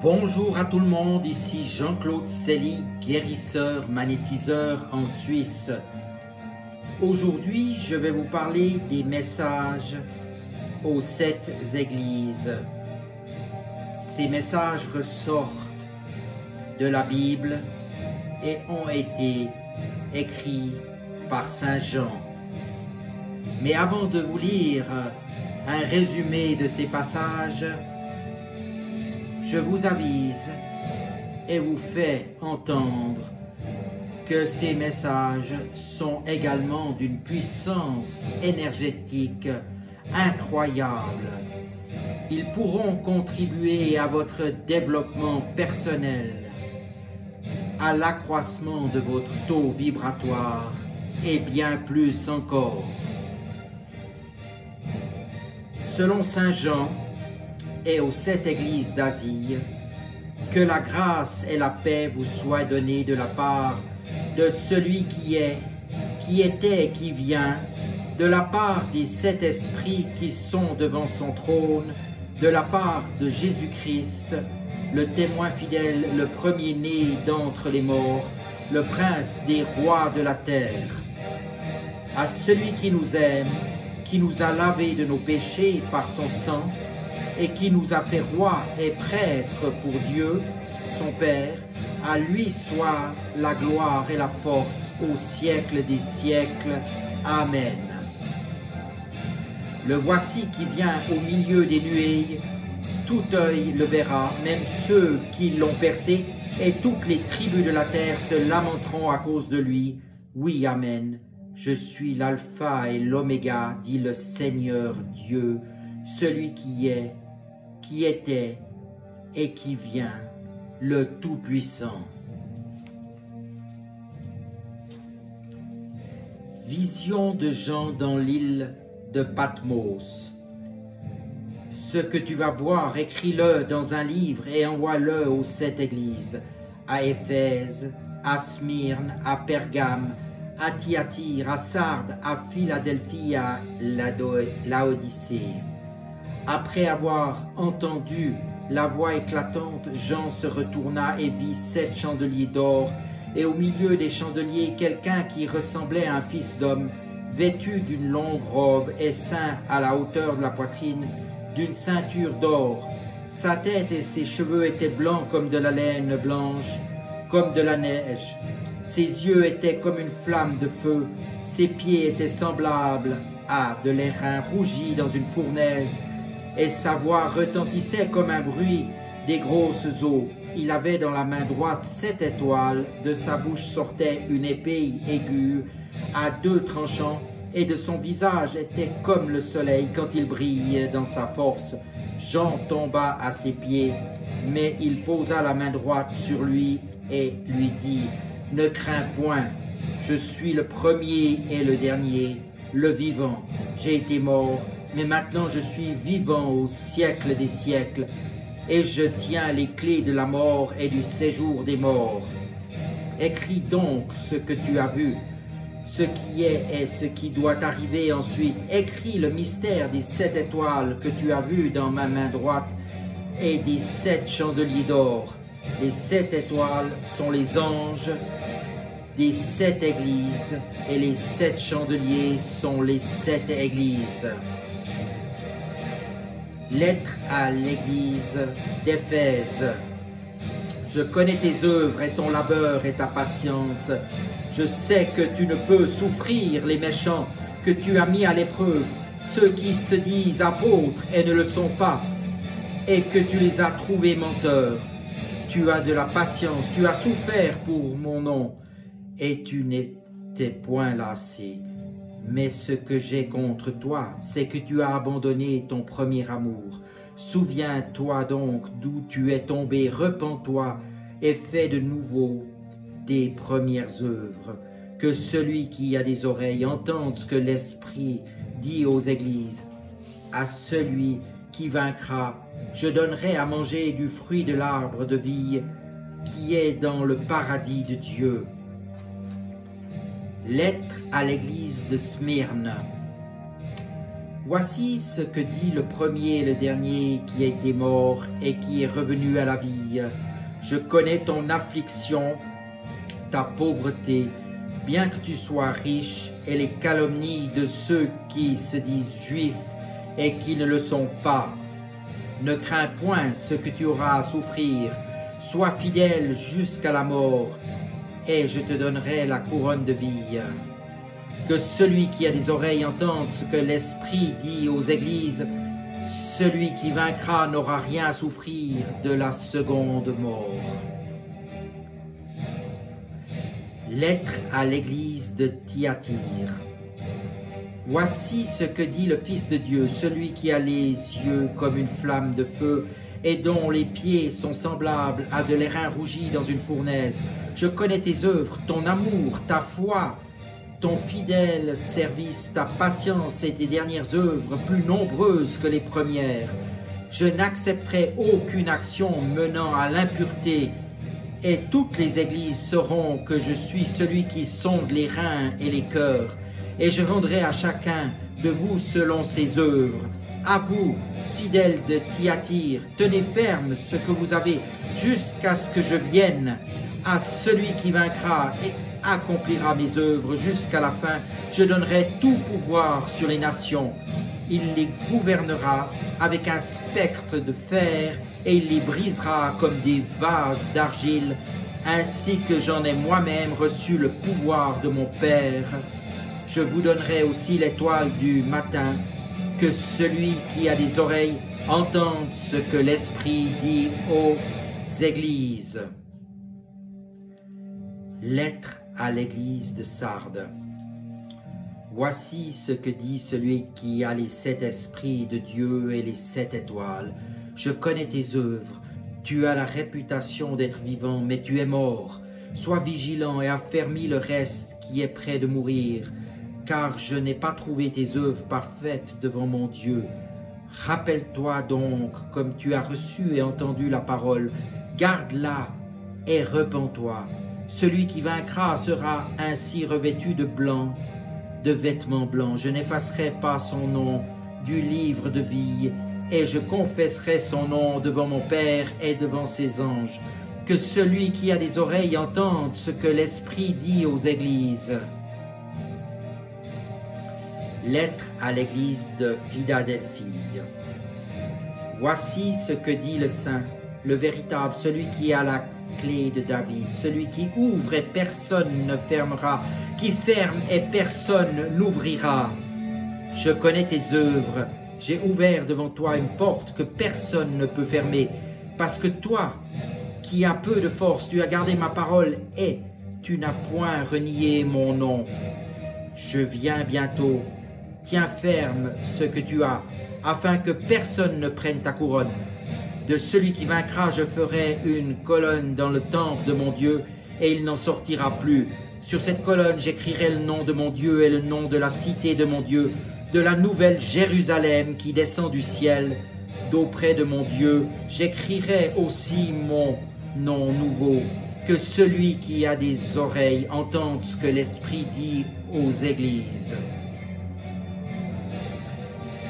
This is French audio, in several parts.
Bonjour à tout le monde, ici Jean-Claude Célie, guérisseur, magnétiseur en Suisse. Aujourd'hui, je vais vous parler des messages aux 7 églises. Ces messages ressortent de la Bible et ont été écrits par Saint Jean. Mais avant de vous lire un résumé de ces passages, je vous avise et vous fais entendre que ces messages sont également d'une puissance énergétique incroyable. Ils pourront contribuer à votre développement personnel, à l'accroissement de votre taux vibratoire et bien plus encore. Selon Saint Jean, et aux 7 églises d'Asie, que la grâce et la paix vous soient données de la part de celui qui est, qui était et qui vient, de la part des 7 esprits qui sont devant son trône, de la part de Jésus-Christ, le témoin fidèle, le premier-né d'entre les morts, le prince des rois de la terre. À celui qui nous aime, qui nous a lavés de nos péchés par son sang, et qui nous a fait rois et prêtres pour Dieu, son Père, à lui soit la gloire et la force au siècle des siècles. Amen. Le voici qui vient au milieu des nuées, tout œil le verra, même ceux qui l'ont percé, et toutes les tribus de la terre se lamenteront à cause de lui. Oui, Amen. Je suis l'alpha et l'oméga, dit le Seigneur Dieu, celui qui est, qui était et qui vient, le Tout-Puissant. Vision de Jean dans l'île de Patmos. Ce que tu vas voir, écris-le dans un livre et envoie-le aux 7 églises, à Éphèse, à Smyrne, à Pergame, à Thyatire, à Sardes, à Philadelphie, à Laodicée. Après avoir entendu la voix éclatante, Jean se retourna et vit 7 chandeliers d'or, et au milieu des chandeliers, quelqu'un qui ressemblait à un fils d'homme, vêtu d'une longue robe et ceint à la hauteur de la poitrine d'une ceinture d'or. Sa tête et ses cheveux étaient blancs comme de la laine blanche, comme de la neige. Ses yeux étaient comme une flamme de feu, ses pieds étaient semblables à de l'airain rougi dans une fournaise, et sa voix retentissait comme un bruit des grosses eaux. Il avait dans la main droite 7 étoiles, de sa bouche sortait une épée aiguë à 2 tranchants, et de son visage était comme le soleil quand il brille dans sa force. Jean tomba à ses pieds, mais il posa la main droite sur lui et lui dit : « Ne crains point, je suis le premier et le dernier, le vivant. J'ai été mort, mais maintenant je suis vivant au siècle des siècles, et je tiens les clés de la mort et du séjour des morts. Écris donc ce que tu as vu, ce qui est et ce qui doit arriver ensuite. Écris le mystère des 7 étoiles que tu as vues dans ma main droite et des 7 chandeliers d'or. Les 7 étoiles sont les anges des 7 églises, et les 7 chandeliers sont les 7 églises. Lettre à l'église d'Éphèse. Je connais tes œuvres et ton labeur et ta patience. Je sais que tu ne peux souffrir les méchants, que tu as mis à l'épreuve ceux qui se disent apôtres et ne le sont pas, et que tu les as trouvés menteurs. Tu as de la patience, tu as souffert pour mon nom, et tu n'étais point lassé. Mais ce que j'ai contre toi, c'est que tu as abandonné ton premier amour. Souviens-toi donc d'où tu es tombé, repens-toi et fais de nouveau tes premières œuvres. Que celui qui a des oreilles entende ce que l'Esprit dit aux églises. À celui qui vaincra, je donnerai à manger du fruit de l'arbre de vie qui est dans le paradis de Dieu. Lettre à l'église de Smyrne. Voici ce que dit le premier et le dernier qui a été mort et qui est revenu à la vie. Je connais ton affliction, ta pauvreté, bien que tu sois riche, et les calomnies de ceux qui se disent juifs et qui ne le sont pas. Ne crains point ce que tu auras à souffrir, sois fidèle jusqu'à la mort, et je te donnerai la couronne de vie. Que celui qui a des oreilles entende ce que l'Esprit dit aux églises. Celui qui vaincra n'aura rien à souffrir de la seconde mort. Lettre à l'église de Thyatire. Voici ce que dit le Fils de Dieu, celui qui a les yeux comme une flamme de feu et dont les pieds sont semblables à de l'airain rougi dans une fournaise. Je connais tes œuvres, ton amour, ta foi, ton fidèle service, ta patience et tes dernières œuvres plus nombreuses que les premières. Je n'accepterai aucune action menant à l'impureté, et toutes les églises sauront que je suis celui qui sonde les reins et les cœurs, et je rendrai à chacun de vous selon ses œuvres. À vous, fidèles de Thyatire, tenez ferme ce que vous avez jusqu'à ce que je vienne. À celui qui vaincra et accomplira mes œuvres jusqu'à la fin, je donnerai tout pouvoir sur les nations. Il les gouvernera avec un spectre de fer et il les brisera comme des vases d'argile, ainsi que j'en ai moi-même reçu le pouvoir de mon Père. Je vous donnerai aussi l'étoile du matin. Que celui qui a des oreilles entende ce que l'Esprit dit aux églises. Lettre à l'église de Sardes. Voici ce que dit celui qui a les 7 esprits de Dieu et les 7 étoiles. Je connais tes œuvres. Tu as la réputation d'être vivant, mais tu es mort. Sois vigilant et affermis le reste qui est près de mourir, car je n'ai pas trouvé tes œuvres parfaites devant mon Dieu. Rappelle-toi donc, comme tu as reçu et entendu la parole, garde-la et repens-toi. Celui qui vaincra sera ainsi revêtu de blanc, de vêtements blancs. Je n'effacerai pas son nom du livre de vie, et je confesserai son nom devant mon Père et devant ses anges. Que celui qui a des oreilles entende ce que l'Esprit dit aux églises. Lettre à l'église de Philadelphie. Voici ce que dit le Saint, le véritable, celui qui a la clé de David, celui qui ouvre et personne ne fermera, qui ferme et personne n'ouvrira. Je connais tes œuvres, j'ai ouvert devant toi une porte que personne ne peut fermer, parce que toi, qui as peu de force, tu as gardé ma parole et tu n'as point renié mon nom. Je viens bientôt. Tiens ferme ce que tu as, afin que personne ne prenne ta couronne. De celui qui vaincra, je ferai une colonne dans le temple de mon Dieu, et il n'en sortira plus. Sur cette colonne, j'écrirai le nom de mon Dieu et le nom de la cité de mon Dieu, de la nouvelle Jérusalem qui descend du ciel. D'auprès de mon Dieu, j'écrirai aussi mon nom nouveau. Que celui qui a des oreilles entende ce que l'Esprit dit aux églises.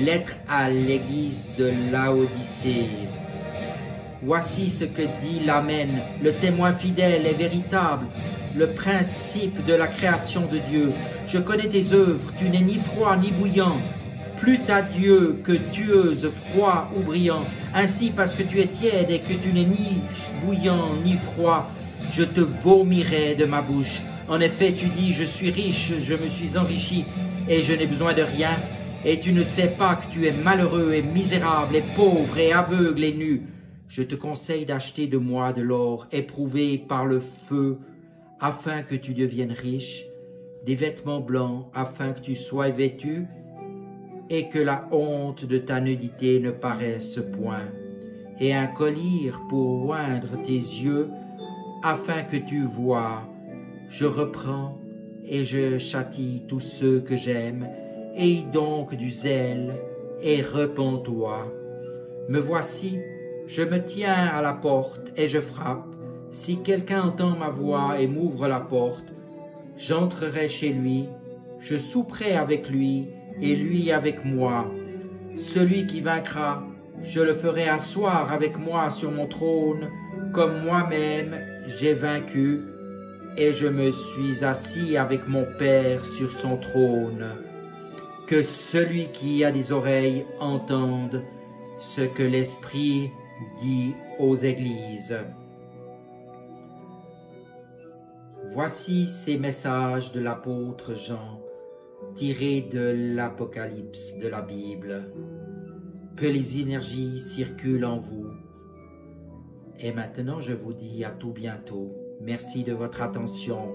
Lettre à l'église de Laodicée. Voici ce que dit l'Amen, le témoin fidèle et véritable, le principe de la création de Dieu. Je connais tes œuvres, tu n'es ni froid ni bouillant. Plût à Dieu que tueuse, froid ou brillant. Ainsi, parce que tu es tiède et que tu n'es ni bouillant ni froid, je te vomirai de ma bouche. En effet, tu dis, je suis riche, je me suis enrichi et je n'ai besoin de rien. Et tu ne sais pas que tu es malheureux et misérable et pauvre et aveugle et nu. Je te conseille d'acheter de moi de l'or éprouvé par le feu, afin que tu deviennes riche, des vêtements blancs, afin que tu sois vêtu, et que la honte de ta nudité ne paraisse point, et un collier pour oindre tes yeux, afin que tu vois. Je reprends et je châtie tous ceux que j'aime. Aie donc du zèle et repens-toi. Me voici, je me tiens à la porte et je frappe. Si quelqu'un entend ma voix et m'ouvre la porte, j'entrerai chez lui, je souperai avec lui et lui avec moi. Celui qui vaincra, je le ferai asseoir avec moi sur mon trône, comme moi-même j'ai vaincu, et je me suis assis avec mon Père sur son trône. Que celui qui a des oreilles entende ce que l'Esprit dit aux églises. Voici ces messages de l'apôtre Jean, tirés de l'Apocalypse de la Bible. Que les énergies circulent en vous. Et maintenant, je vous dis à tout bientôt. Merci de votre attention.